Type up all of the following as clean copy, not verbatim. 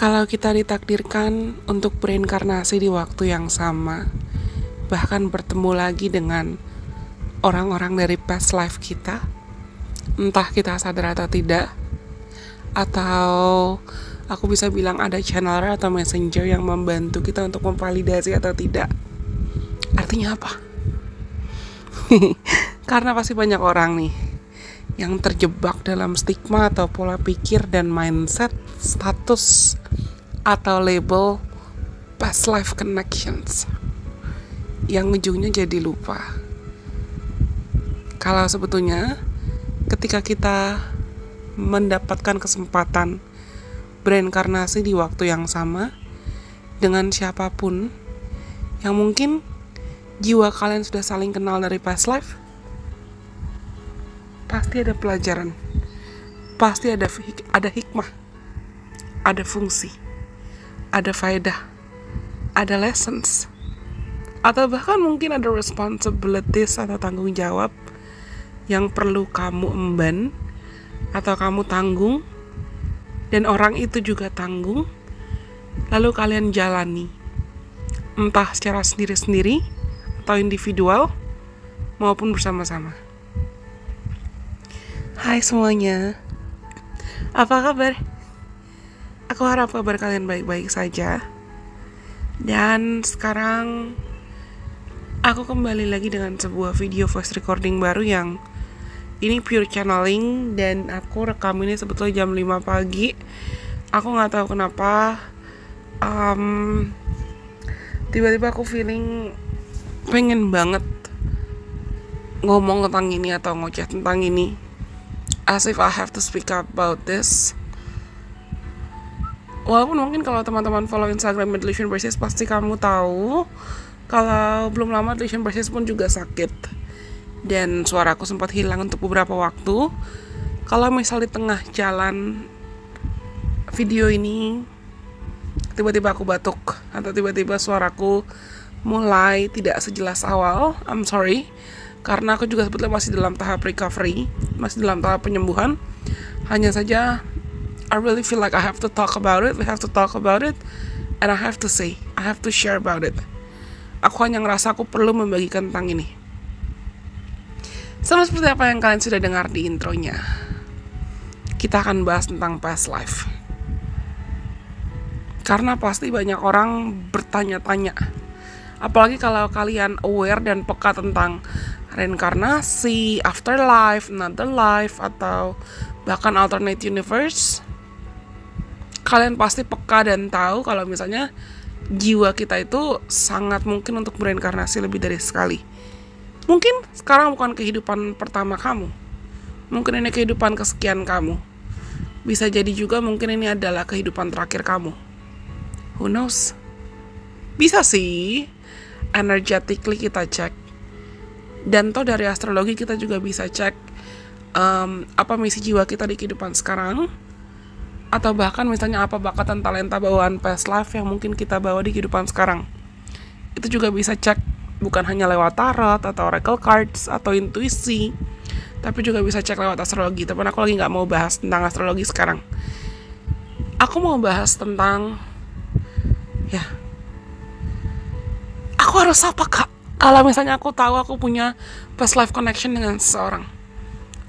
Kalau kita ditakdirkan untuk berinkarnasi di waktu yang sama, bahkan bertemu lagi dengan orang-orang dari past life kita, entah kita sadar atau tidak, atau aku bisa bilang ada channeler atau messenger yang membantu kita untuk memvalidasi atau tidak. Artinya apa? Karena pasti banyak orang nih yang terjebak dalam stigma atau pola pikir dan mindset status atau label past life connections yang ujungnya jadi lupa kalau sebetulnya ketika kita mendapatkan kesempatan berinkarnasi di waktu yang sama dengan siapapun yang mungkin jiwa kalian sudah saling kenal dari past life, pasti ada pelajaran, pasti ada hikmah, ada fungsi, ada faedah, ada lessons, atau bahkan mungkin ada responsibilities atau tanggung jawab yang perlu kamu emban atau kamu tanggung, dan orang itu juga tanggung, lalu kalian jalani, entah secara sendiri-sendiri atau individual maupun bersama-sama. Hai semuanya, apa kabar? Aku harap kabar kalian baik-baik saja. Dan sekarang aku kembali lagi dengan sebuah video voice recording baru yang ini pure channeling, dan aku rekam ini sebetulnya jam 5 pagi. Aku gak tahu kenapa tiba-tiba aku feeling pengen banget ngomong tentang ini atau ngoceh tentang ini, as if I have to speak up about this. Walaupun mungkin kalau teman-teman follow Instagram Delusion Braces pasti kamu tahu kalau belum lama Delusion Braces pun juga sakit dan suaraku sempat hilang untuk beberapa waktu. Kalau misal di tengah jalan video ini tiba-tiba aku batuk atau tiba-tiba suaraku mulai tidak sejelas awal, I'm sorry, karena aku juga sebetulnya masih dalam tahap recovery, masih dalam tahap penyembuhan. Hanya saja I really feel like I have to talk about it, we have to talk about it, and I have to say, I have to share about it. Aku hanya ngerasa aku perlu membagikan tentang ini. Sama seperti apa yang kalian sudah dengar di intronya, kita akan bahas tentang past life. Karena pasti banyak orang bertanya-tanya, apalagi kalau kalian aware dan peka tentang reinkarnasi, afterlife, another life, atau bahkan alternate universe. Kalian pasti peka dan tahu kalau misalnya jiwa kita itu sangat mungkin untuk berinkarnasi lebih dari sekali. Mungkin sekarang bukan kehidupan pertama kamu, mungkin ini kehidupan kesekian kamu. Bisa jadi juga mungkin ini adalah kehidupan terakhir kamu. Who knows? Bisa sih energetically kita cek, dan toh dari astrologi kita juga bisa cek apa misi jiwa kita di kehidupan sekarang, atau bahkan misalnya apa bakat dan talenta bawaan past life yang mungkin kita bawa di kehidupan sekarang. Itu juga bisa cek, bukan hanya lewat tarot atau oracle cards atau intuisi, tapi juga bisa cek lewat astrologi. Tapi aku lagi gak mau bahas tentang astrologi sekarang. Aku mau bahas tentang aku harus apa kak kalau misalnya aku tahu aku punya past life connection dengan seseorang,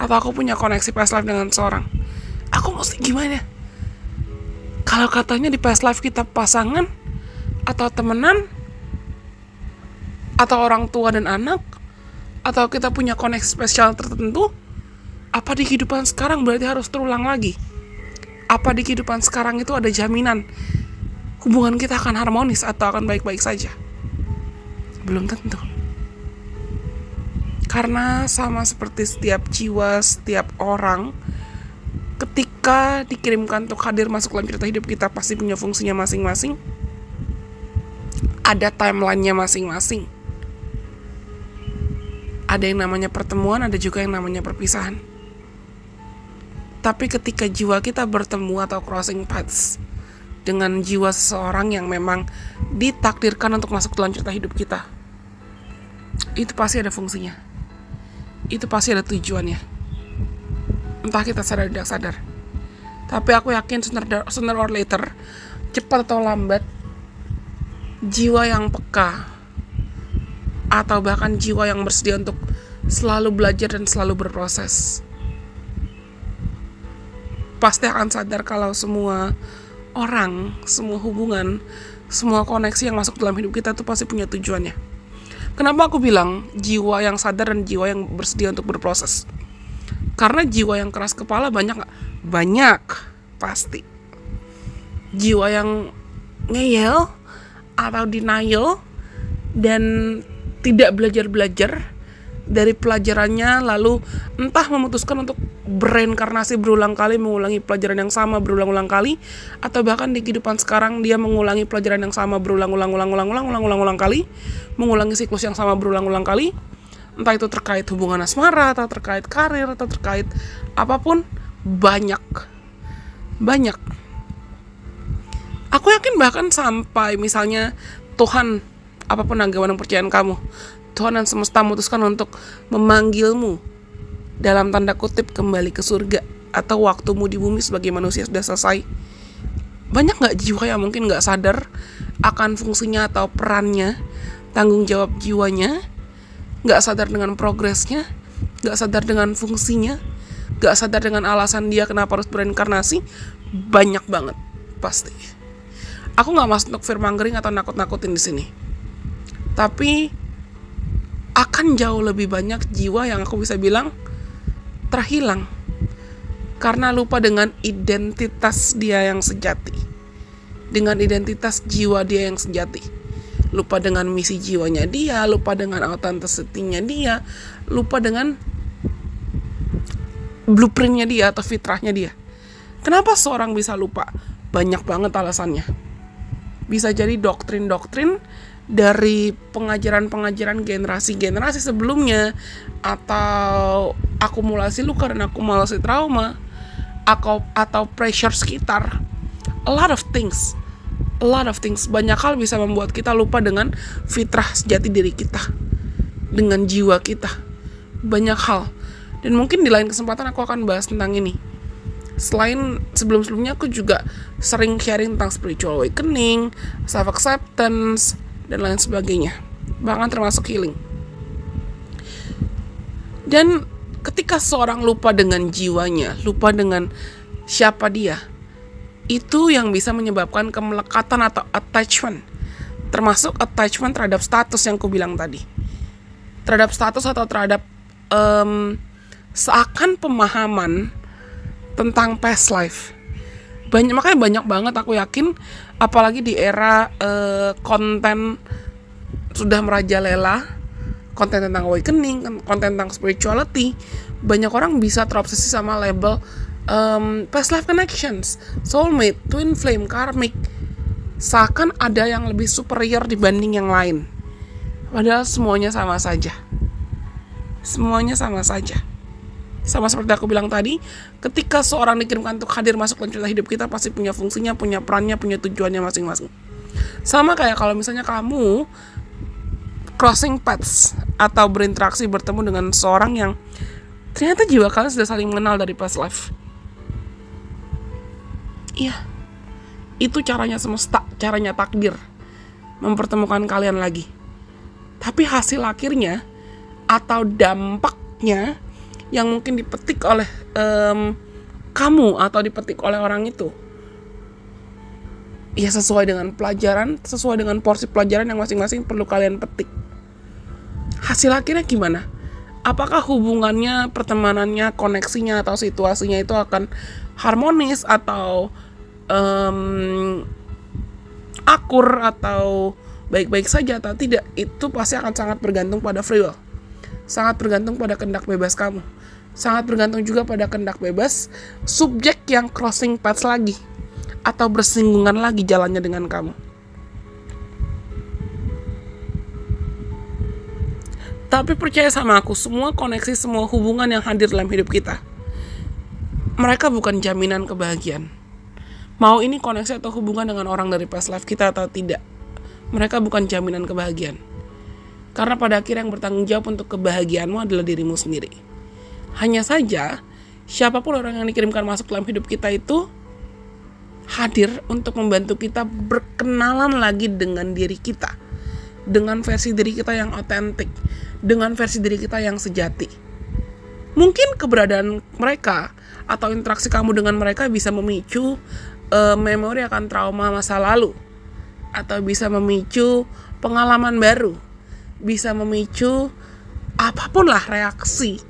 atau aku punya koneksi past life dengan seseorang, aku mesti gimana? Kalau katanya di past life kita pasangan atau temenan atau orang tua dan anak, atau kita punya koneksi spesial tertentu, apa di kehidupan sekarang berarti harus terulang lagi? Apa di kehidupan sekarang itu ada jaminan hubungan kita akan harmonis atau akan baik-baik saja? Belum tentu. Karena sama seperti setiap jiwa, setiap orang, ketika dikirimkan untuk hadir masuk dalam cerita hidup kita pasti punya fungsinya masing-masing. Ada timelinenya masing-masing. Ada yang namanya pertemuan, ada juga yang namanya perpisahan. Tapi ketika jiwa kita bertemu atau crossing paths dengan jiwa seseorang yang memang ditakdirkan untuk masuk dalam cerita hidup kita, itu pasti ada fungsinya, itu pasti ada tujuannya, entah kita sadar tidak sadar. Tapi aku yakin sooner or later cepat atau lambat, jiwa yang peka atau bahkan jiwa yang bersedia untuk selalu belajar dan selalu berproses pasti akan sadar kalau semua orang, semua hubungan, semua koneksi yang masuk dalam hidup kita itu pasti punya tujuannya. Kenapa aku bilang jiwa yang sadar dan jiwa yang bersedia untuk berproses? Karena jiwa yang keras kepala banyak gak? Banyak, pasti. Jiwa yang ngeyel atau denial dan tidak belajar-belajar dari pelajarannya, lalu entah memutuskan untuk bereinkarnasi berulang kali, mengulangi pelajaran yang sama berulang-ulang kali, atau bahkan di kehidupan sekarang dia mengulangi pelajaran yang sama berulang-ulang kali, mengulangi siklus yang sama berulang-ulang kali, entah itu terkait hubungan asmara, atau terkait karir, atau terkait apapun. Banyak. Aku yakin bahkan sampai misalnya Tuhan, apapun agama dan percayaan kamu, Tuhan dan semesta memutuskan untuk memanggilmu dalam tanda kutip kembali ke surga, atau waktumu di bumi sebagai manusia sudah selesai. Banyak gak jiwa yang mungkin gak sadar akan fungsinya atau perannya, tanggung jawab jiwanya, gak sadar dengan progresnya, gak sadar dengan fungsinya, gak sadar dengan alasan dia kenapa harus bereinkarnasi. Banyak banget, pasti. Aku gak masuk untuk fearmongering atau nakut-nakutin di sini. Tapi akan jauh lebih banyak jiwa yang aku bisa bilang terhilang karena lupa dengan identitas dia yang sejati, dengan identitas jiwa dia yang sejati, lupa dengan misi jiwanya dia, lupa dengan authenticity-nya dia, lupa dengan blueprint-nya dia atau fitrahnya dia. Kenapa seorang bisa lupa? Banyak banget alasannya. Bisa jadi doktrin-doktrin dari pengajaran-pengajaran generasi-generasi sebelumnya, atau akumulasi luka dan akumulasi trauma, atau pressure sekitar. A lot of things. Banyak hal bisa membuat kita lupa dengan fitrah sejati diri kita, dengan jiwa kita. Banyak hal. Dan mungkin di lain kesempatan aku akan bahas tentang ini. Selain sebelum-sebelumnya aku juga sering sharing tentang spiritual awakening, self-acceptance, dan lain sebagainya, bahkan termasuk healing. Dan ketika seorang lupa dengan jiwanya, lupa dengan siapa dia, itu yang bisa menyebabkan kemelekatan atau attachment, termasuk attachment terhadap status yang aku bilang tadi, terhadap status atau terhadap seakan pemahaman tentang past life. Makanya banyak banget, aku yakin, apalagi di era konten sudah merajalela, konten tentang awakening, konten tentang spirituality, banyak orang bisa terobsesi sama label past life connections, soulmate, twin flame, karmic, seakan ada yang lebih superior dibanding yang lain. Padahal semuanya sama saja. Sama seperti aku bilang tadi, ketika seorang dikirimkan untuk hadir masuk dalam cerita hidup kita, pasti punya fungsinya, punya perannya, punya tujuannya masing-masing. Sama kayak kalau misalnya kamu crossing paths atau berinteraksi, bertemu dengan seorang yang ternyata jiwa kalian sudah saling mengenal dari past life. Iya, itu caranya semesta, caranya takdir mempertemukan kalian lagi. Tapi hasil akhirnya atau dampaknya yang mungkin dipetik oleh kamu atau dipetik oleh orang itu, ya sesuai dengan pelajaran, sesuai dengan porsi pelajaran yang masing-masing perlu kalian petik. Hasil akhirnya gimana? Apakah hubungannya, pertemanannya, koneksinya, atau situasinya itu akan harmonis atau akur atau baik-baik saja atau tidak? Itu pasti akan sangat bergantung pada free will, sangat bergantung pada kehendak bebas kamu, sangat bergantung juga pada kehendak bebas subjek yang crossing paths lagi atau bersinggungan lagi jalannya dengan kamu. Tapi percaya sama aku, semua koneksi, semua hubungan yang hadir dalam hidup kita, mereka bukan jaminan kebahagiaan. Mau ini koneksi atau hubungan dengan orang dari past life kita atau tidak, mereka bukan jaminan kebahagiaan. Karena pada akhirnya yang bertanggung jawab untuk kebahagiaanmu adalah dirimu sendiri. Hanya saja, siapapun orang yang dikirimkan masuk dalam hidup kita itu hadir untuk membantu kita berkenalan lagi dengan diri kita, dengan versi diri kita yang otentik, dengan versi diri kita yang sejati. Mungkin keberadaan mereka atau interaksi kamu dengan mereka bisa memicu memori akan trauma masa lalu, atau bisa memicu pengalaman baru, bisa memicu apapun lah reaksi.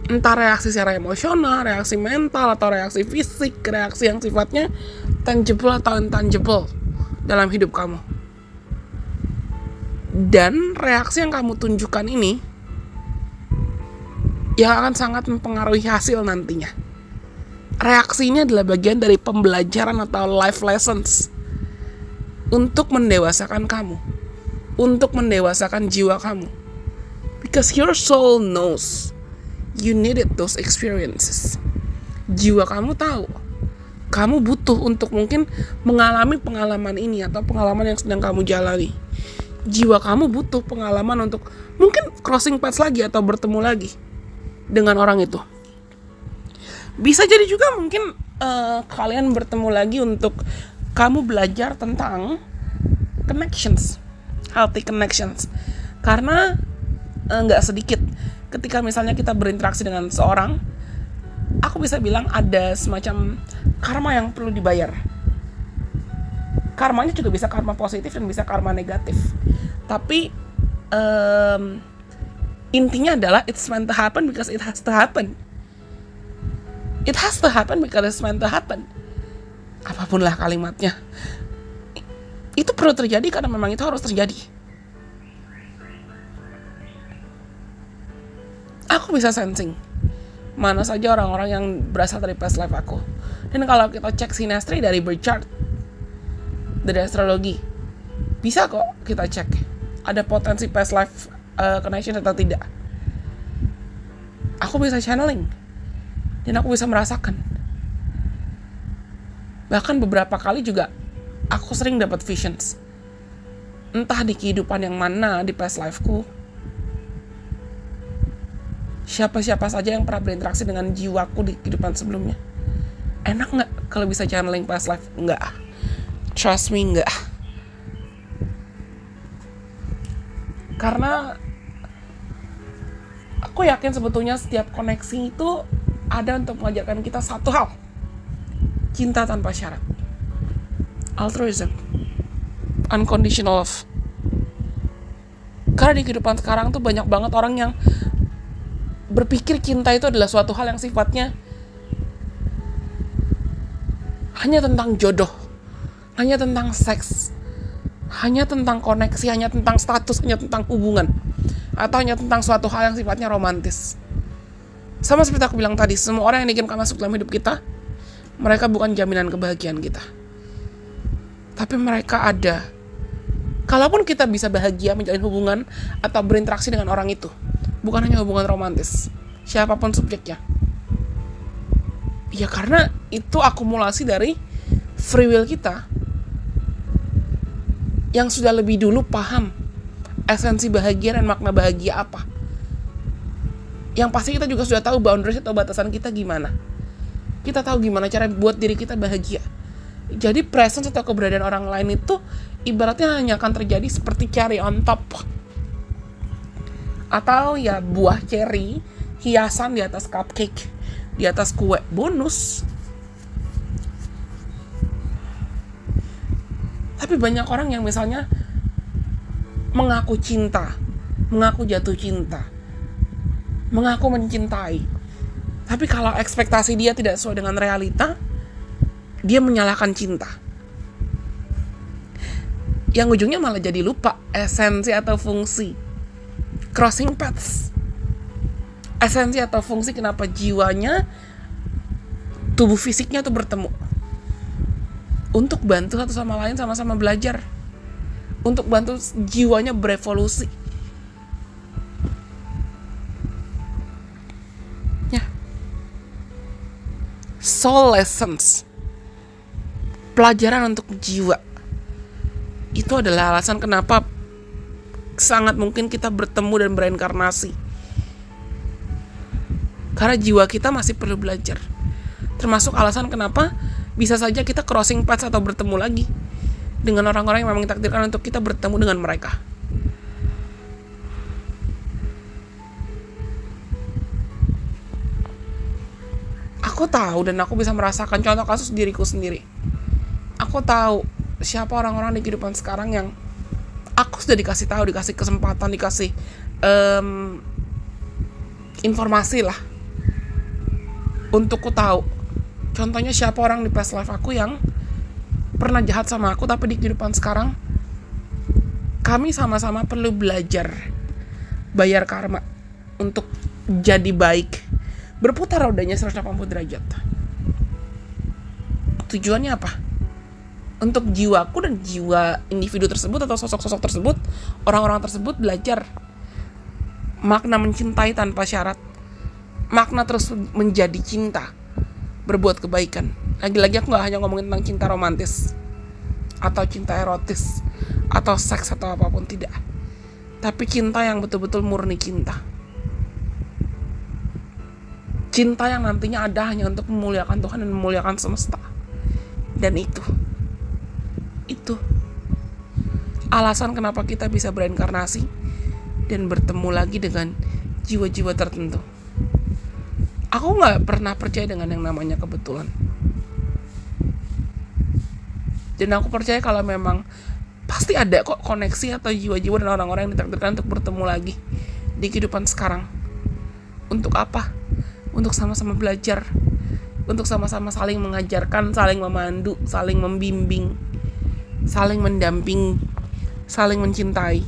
Entah reaksi secara emosional, reaksi mental, atau reaksi fisik, reaksi yang sifatnya tangible atau intangible dalam hidup kamu. Dan reaksi yang kamu tunjukkan ini yang akan sangat mempengaruhi hasil nantinya. Reaksi ini adalah bagian dari pembelajaran atau life lessons untuk mendewasakan kamu, untuk mendewasakan jiwa kamu. Because your soul knows you needed those experiences. Jiwa kamu tahu, kamu butuh untuk mungkin mengalami pengalaman ini atau pengalaman yang sedang kamu jalani. Jiwa kamu butuh pengalaman untuk mungkin crossing paths lagi atau bertemu lagi dengan orang itu. Bisa jadi juga mungkin kalian bertemu lagi untuk kamu belajar tentang connections, healthy connections. Karena nggak sedikit ketika misalnya kita berinteraksi dengan seorang, aku bisa bilang ada semacam karma yang perlu dibayar. Karmanya juga bisa karma positif dan bisa karma negatif. Tapi intinya adalah it's meant to happen because it has to happen. It has to happen because it's meant to happen. Apapun lah kalimatnya, itu perlu terjadi karena memang itu harus terjadi. Aku bisa sensing mana saja orang-orang yang berasal dari past life aku. Dan kalau kita cek sinastri dari birth chart, dari astrologi, bisa kok kita cek ada potensi past life connection atau tidak. Aku bisa channeling dan aku bisa merasakan. Bahkan beberapa kali juga aku sering dapat visions, entah di kehidupan yang mana di past life-ku. Siapa-siapa saja yang pernah berinteraksi dengan jiwaku di kehidupan sebelumnya. Enak gak kalau bisa channeling past life? Enggak. Trust me, enggak. Karena aku yakin sebetulnya setiap koneksi itu ada untuk mengajarkan kita satu hal. Cinta tanpa syarat. Altruism. Unconditional love. Karena di kehidupan sekarang tuh banyak banget orang yang berpikir cinta itu adalah suatu hal yang sifatnya hanya tentang jodoh, hanya tentang seks, hanya tentang koneksi, hanya tentang status, hanya tentang hubungan, atau hanya tentang suatu hal yang sifatnya romantis. Sama seperti aku bilang tadi, semua orang yang diizinkan masuk dalam hidup kita, mereka bukan jaminan kebahagiaan kita. Tapi mereka ada. Kalaupun kita bisa bahagia menjalin hubungan atau berinteraksi dengan orang itu, bukan hanya hubungan romantis, siapapun subjeknya. Ya karena itu akumulasi dari free will kita yang sudah lebih dulu paham esensi bahagia dan makna bahagia apa. Yang pasti kita juga sudah tahu boundaries atau batasan kita gimana. Kita tahu gimana cara buat diri kita bahagia. Jadi presence atau keberadaan orang lain itu ibaratnya hanya akan terjadi seperti cherry on top. Atau ya buah cherry, hiasan di atas cupcake, di atas kue, bonus. Tapi banyak orang yang misalnya mengaku cinta, mengaku jatuh cinta, mengaku mencintai. Tapi kalau ekspektasi dia tidak sesuai dengan realita, dia menyalahkan cinta. Yang ujungnya malah jadi lupa esensi atau fungsi crossing paths. Esensi atau fungsi kenapa jiwanya, tubuh fisiknya tuh bertemu. Untuk bantu satu sama lain sama-sama belajar. Untuk bantu jiwanya berevolusi. Ya. Soul lessons. Pelajaran untuk jiwa. Itu adalah alasan kenapa sangat mungkin kita bertemu dan bereinkarnasi. Karena jiwa kita masih perlu belajar. Termasuk alasan kenapa bisa saja kita crossing paths atau bertemu lagi dengan orang-orang yang memang ditakdirkan untuk kita bertemu dengan mereka. Aku tahu dan aku bisa merasakan, contoh kasus diriku sendiri. Aku tahu siapa orang-orang di kehidupan sekarang yang aku sudah dikasih tahu, dikasih kesempatan, dikasih informasi lah untuk ku tahu. Contohnya siapa orang di past life aku yang pernah jahat sama aku, tapi di kehidupan sekarang kami sama-sama perlu belajar bayar karma untuk jadi baik, berputar rodanya 180 derajat. Tujuannya apa? Untuk jiwaku dan jiwa individu tersebut atau sosok-sosok tersebut, orang-orang tersebut belajar makna mencintai tanpa syarat, makna terus menjadi cinta, berbuat kebaikan. Lagi-lagi aku gak hanya ngomongin tentang cinta romantis atau cinta erotis atau seks atau apapun, tidak. Tapi cinta yang betul-betul murni cinta. Cinta yang nantinya ada hanya untuk memuliakan Tuhan dan memuliakan semesta. Dan itu alasan kenapa kita bisa bereinkarnasi dan bertemu lagi dengan jiwa-jiwa tertentu. Aku gak pernah percaya dengan yang namanya kebetulan. Dan aku percaya kalau memang pasti ada kok koneksi atau jiwa-jiwa dan orang-orang yang ditakdirkan untuk bertemu lagi di kehidupan sekarang. Untuk apa? Untuk sama-sama belajar, untuk sama-sama saling mengajarkan, saling memandu, saling membimbing, saling mendamping, saling mencintai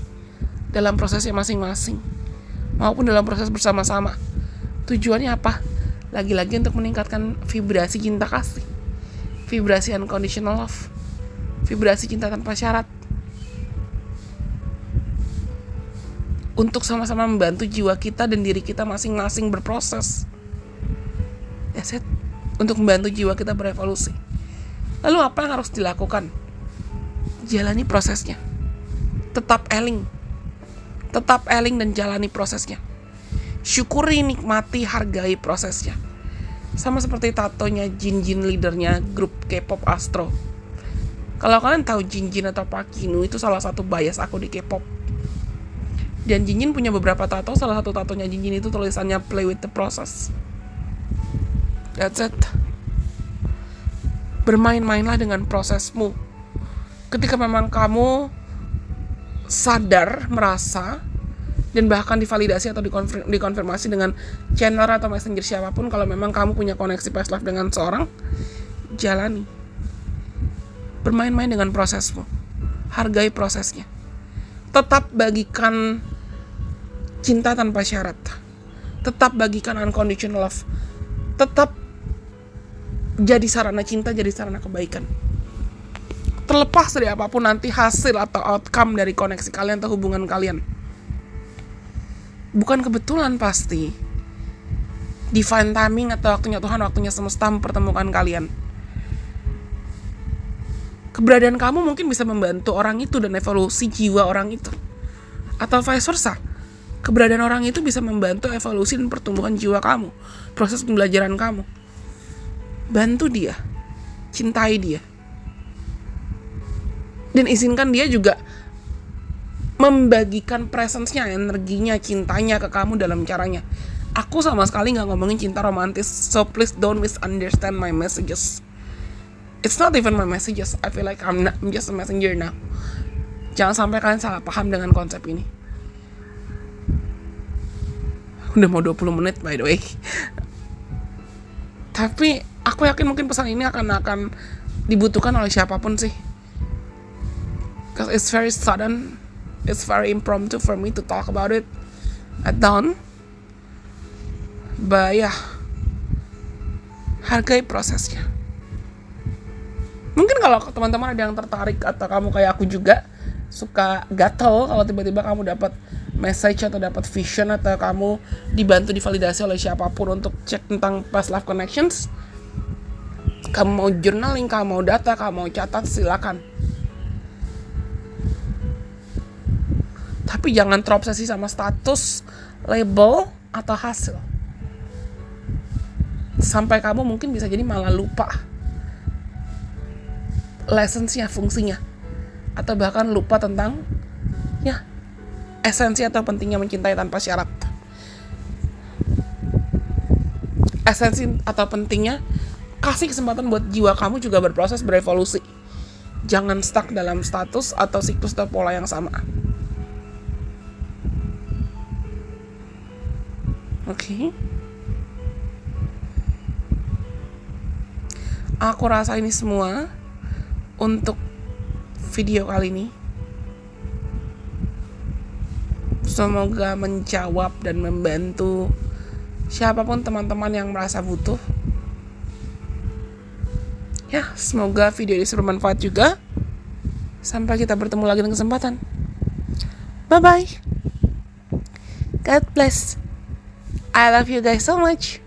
dalam prosesnya masing-masing maupun dalam proses bersama-sama. Tujuannya apa? Lagi-lagi untuk meningkatkan vibrasi cinta kasih, vibrasi unconditional love, vibrasi cinta tanpa syarat, untuk sama-sama membantu jiwa kita dan diri kita masing-masing berproses. That's it. Untuk membantu jiwa kita berevolusi. Lalu apa yang harus dilakukan? Jalani prosesnya. Tetap eling dan jalani prosesnya. Syukuri, nikmati, hargai prosesnya. Sama seperti tatonya Jin leadernya grup K-pop Astro. Kalau kalian tahu Jin atau Park Jin-woo, itu salah satu bias aku di K-pop. Dan Jin punya beberapa tato. Salah satu tatonya Jin itu tulisannya play with the process. That's it. Bermain-mainlah dengan prosesmu. Ketika memang kamu sadar, merasa, dan bahkan divalidasi atau dikonfirmasi dengan channel atau messenger siapapun, kalau memang kamu punya koneksi past life dengan seorang, jalani. Bermain-main dengan prosesmu. Hargai prosesnya. Tetap bagikan cinta tanpa syarat. Tetap bagikan unconditional love. Tetap jadi sarana cinta, jadi sarana kebaikan. Terlepas dari apapun nanti hasil atau outcome dari koneksi kalian atau hubungan kalian. Bukan kebetulan pasti. Divine timing atau waktunya Tuhan, waktunya semesta mempertemukan kalian. Keberadaan kamu mungkin bisa membantu orang itu dan evolusi jiwa orang itu. Atau vice versa. Keberadaan orang itu bisa membantu evolusi dan pertumbuhan jiwa kamu. Proses pembelajaran kamu. Bantu dia. Cintai dia. Dan izinkan dia juga membagikan presence-nya, energinya, cintanya ke kamu dalam caranya. Aku sama sekali gak ngomongin cinta romantis, so please don't misunderstand my messages. It's not even my messages. I feel like I'm just a messenger now. Jangan sampai kalian salah paham dengan konsep ini. Udah mau 20 menit by the way. Tapi aku yakin mungkin pesan ini akan dibutuhkan oleh siapapun sih. Because it's very sudden, it's very impromptu for me to talk about it at dawn. But yeah, hargai prosesnya. Mungkin kalau teman-teman ada yang tertarik atau kamu kayak aku juga suka gatel kalau tiba-tiba kamu dapat message atau dapat vision atau kamu dibantu divalidasi oleh siapapun untuk cek tentang past life connections. Kamu mau journaling, kamu mau data, kamu mau catat, silakan. Tapi jangan terobsesi sama status, label, atau hasil. Sampai kamu mungkin bisa jadi malah lupa lessons-nya, fungsinya, atau bahkan lupa tentang ya esensi atau pentingnya mencintai tanpa syarat. Esensi atau pentingnya kasih kesempatan buat jiwa kamu juga berproses, berevolusi. Jangan stuck dalam status atau siklus atau pola yang sama. Oke. Aku rasa ini semua untuk video kali ini. Semoga menjawab dan membantu siapapun teman-teman yang merasa butuh. Ya, semoga video ini bermanfaat juga. Sampai kita bertemu lagi di kesempatan. Bye-bye. God bless. I love you guys so much.